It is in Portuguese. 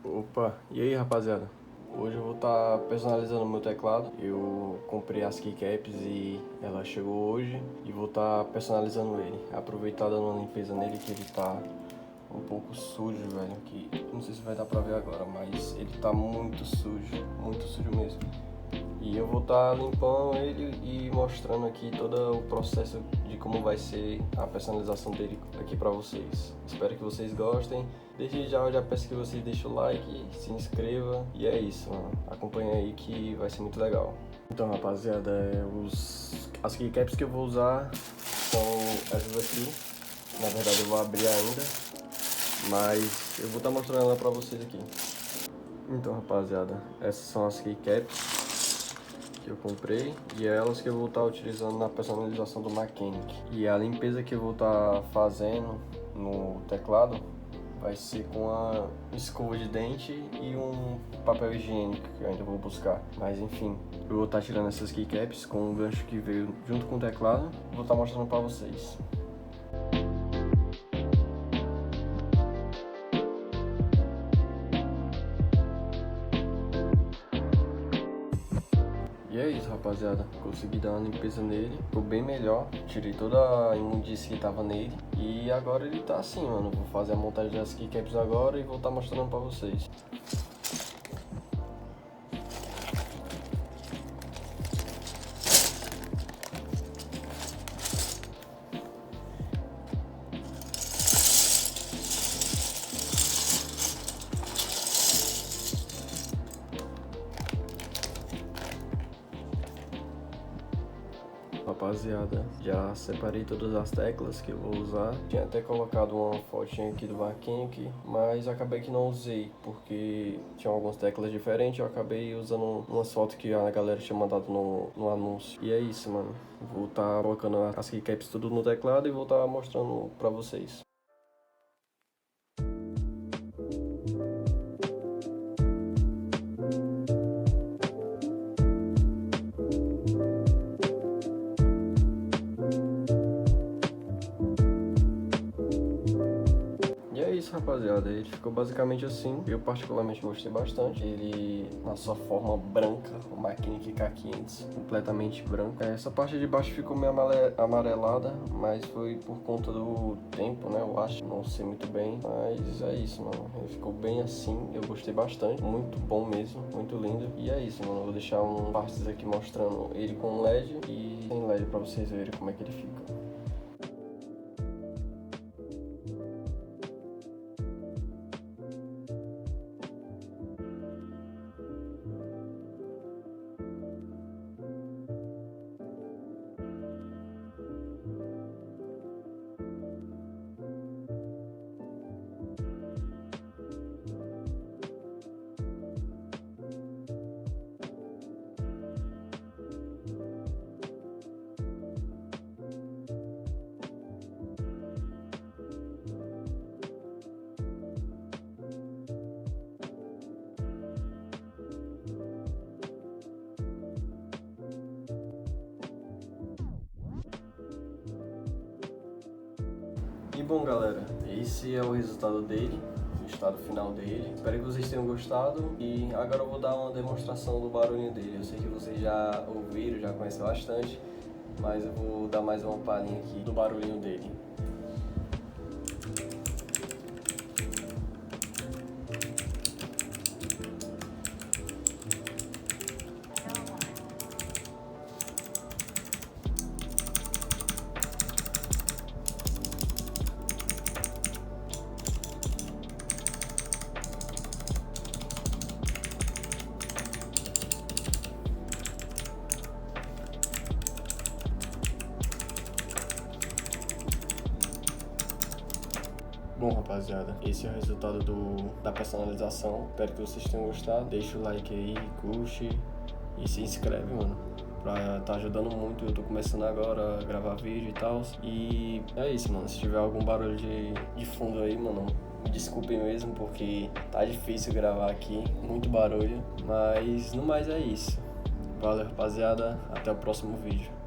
Opa, e aí rapaziada? Hoje eu vou estar personalizando o meu teclado. Eu comprei as keycaps e ela chegou hoje e vou estar personalizando ele. Aproveitar dando uma limpeza nele, que ele tá um pouco sujo, velho. Que não sei se vai dar pra ver agora, mas ele tá muito sujo mesmo. E eu vou estar limpando ele e mostrando aqui todo o processo de como vai ser a personalização dele aqui pra vocês. Espero que vocês gostem. Desde já eu já peço que vocês deixem o like, se inscreva e é isso, mano. Acompanha aí que vai ser muito legal. Então, rapaziada, as keycaps que eu vou usar são essas aqui. Na verdade eu vou abrir ainda, mas eu vou estar mostrando ela pra vocês aqui. Então, rapaziada, essas são as keycaps que eu comprei e é elas que eu vou estar utilizando na personalização do Mechanic. E a limpeza que eu vou estar fazendo no teclado vai ser com a escova de dente e um papel higiênico que eu ainda vou buscar. Mas enfim, eu vou estar tirando essas keycaps com o gancho que veio junto com o teclado. Vou estar mostrando para vocês. E é isso, rapaziada, consegui dar uma limpeza nele, ficou bem melhor, tirei toda a imundície que tava nele e agora ele tá assim, mano. Vou fazer a montagem das keycaps agora e vou estar mostrando pra vocês. Rapaziada, já separei todas as teclas que eu vou usar. Tinha até colocado uma fotinha aqui do Mechanic, mas acabei que não usei porque tinha algumas teclas diferentes. Eu acabei usando umas fotos que a galera tinha mandado no anúncio. E é isso, mano. Vou estar colocando as keycaps tudo no teclado e vou estar mostrando pra vocês. E é isso, rapaziada, ele ficou basicamente assim. Eu particularmente gostei bastante. Ele na sua forma branca, o Mechanic K500, completamente branco. Essa parte de baixo ficou meio amarelada, mas foi por conta do tempo, né, eu acho. Não sei muito bem, mas é isso, mano. Ele ficou bem assim, eu gostei bastante. Muito bom mesmo, muito lindo. E é isso, mano. Eu vou deixar partes aqui mostrando ele com LED e sem LED pra vocês verem como é que ele fica. E bom, galera, esse é o resultado dele, o estado final dele. Espero que vocês tenham gostado e agora eu vou dar uma demonstração do barulhinho dele. Eu sei que vocês já ouviram, já conhecem bastante, mas eu vou dar mais uma palhinha aqui do barulhinho dele. Bom, rapaziada, esse é o resultado da personalização. Espero que vocês tenham gostado. Deixa o like aí, curte e se inscreve, mano. Tá ajudando muito. Eu tô começando agora a gravar vídeo e tal. E é isso, mano. Se tiver algum barulho de fundo aí, mano, me desculpem mesmo, porque tá difícil gravar aqui. Muito barulho. Mas no mais é isso. Valeu, rapaziada. Até o próximo vídeo.